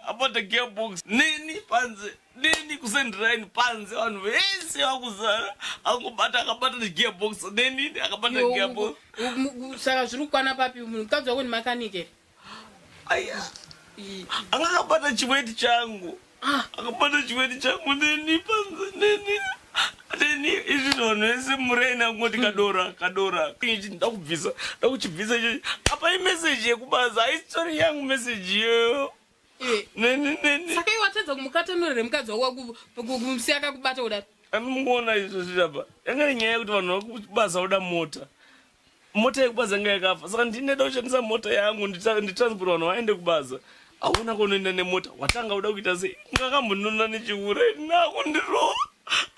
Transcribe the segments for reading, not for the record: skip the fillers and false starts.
Apata gearbox nini panze nini kusendiraini panze vanhu vese vakuzara akubata akabata negearbox neni akabata gearbox saka zviri kukwana papi mukadzi wako ni makanike aya angakabata chiweti changu akabata chiweti changu neni panze neni izvi vanhu vese muraini angoti kadora ndakuchibvisa ichocho apa imeseji yekubaza haisitori yangu meseji iyoyo. Saka iwatedza kumukatanurira mukadzi wako kumusiya akakubata kudai. Anomuona izvozvi apa. Yanga nyaya yekuti vanhu vakubasa uda mota. Mota yekubaza yanga yakafa. Saka ndinoda kushandisa mota yangu nditransport vanhu vaende kubaza. Auna kunoenda nemota. Watanga uda kuita sei? Ngakambonona nechiura nako ndirowa.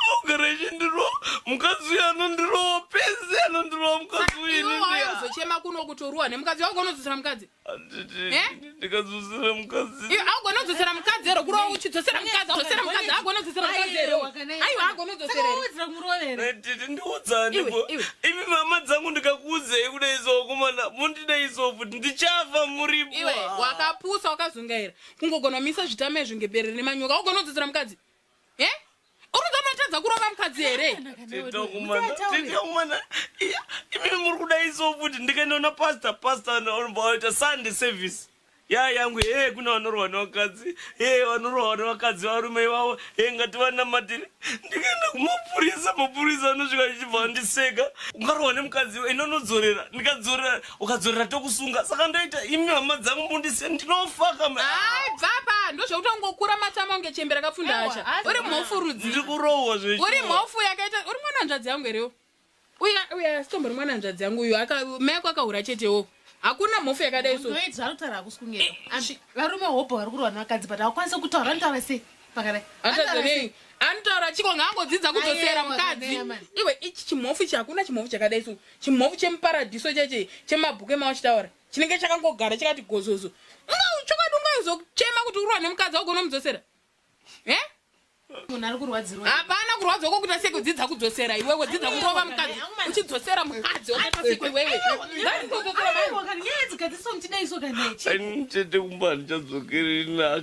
Augareshi ndirowa. Mukadzi uyu anondirowa. Pese anondirowa mukadzi uyu. Iwe waizochema kuno kutoruwa nemukadzi wako unodzosera mukadzi. Ndikadzosera mukadzi. Iwe agona kudzosera mukadzi ero kuri uchidzosera mukadzi dzosera mukadzi agona kudzosera mukadzi ero. Aiwa agona kudzosera. Ndiudzani po. Ivi mama dzangu ndikakuudzei kuda izokomana mundida izofu ndichafa muripo. Iwe wakapusa wakazungaira. Kungogona misa zvitame zvingebere nemanyoka agona kudzosera mukadzi. Uruzamatadza kurova mukadzi here? Titokumana. Imi muri kuda izofu ndikaenda pastor anoita Sunday service. Yangu kuna vanorohwa nevakadzi vanorohwa nevakadzi varume ivavo ngati vanamatire ndikaenda kumapurisa anosvika achibva andiseka ungarohwa nemukadzi inonodzorera ndikadzorera ukadzorera tokusunga saka ndoita imi hama dzangu mundise ndinofaka bvapa ndozvekuti ungokura matama unge chembe rakapfunda asha uri mhofu rudzi ndikurohwa zvechi uri mhofu yakaita uri mwana hanzvadzi yangu erewo uya sitombori mwana hanzvadzi yangu uyu mai ako akahura chetewo hakuna mhofu yakadai so ndoiti zvarutaura kusungera varume hopo vari kurwa nevakadzi but hakwanisa kutaura anotaura sei pakadai anotaura chiko ngaangodzidza kudzosera mukadzi iwe ichi chimhofu ichi hakuna chimhofu chakadai so chimhofu chemuparadiso cheche chemabhuku emawachitaura chinenge chakangogara chakati gozozo chakati ungaizochema kuti urwa nemukadzi augona mudzosera munhu ari kurwadzirwa hapana kurwadzwa kwokuita sekudzidza kudzosera iwewe dzidza kurova mukadzi uchidzosera mukadzi wakaita sekwewewe chete kumba ndichadzokerina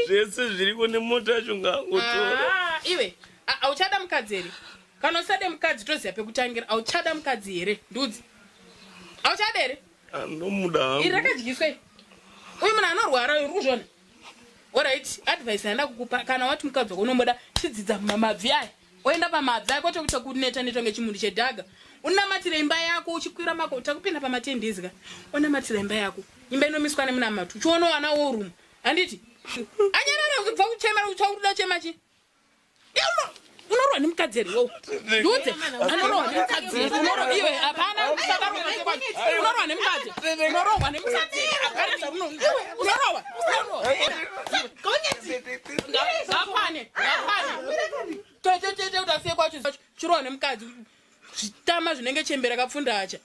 zvese zviriko nemota yacho ngaangotora iwe auchada mukadzi here kana usade mukadzi toziva pekutangira auchada mukadzi here ndudzi auchada here anomuda hangu iri rakadyiswei uyu munhu anorwara uri kuzvona alright advice yanda kukupa kana wati mukadzi wako unomuda chidzidza mumabvi aya oenda pamabvi aya kwete kuita kuneta neto ngechimunhu chedhaga unamatira imba yako uchikwira mako takupinda pamatendizika unamatira imba yako imba inomiswa nemunamatu uchiona wana worumu handiti anyarara kubva kuchemera uchakuda chemachi unorwa nemukadzi eriwo ndudze anorwa nemukadzi iwe hapana unorwa nemukadzi unorwa nemukadzi unorwa ngapane tete utasiye kwacho chirwa nemukadzi zvitama zvinenge chembera kapfunda acha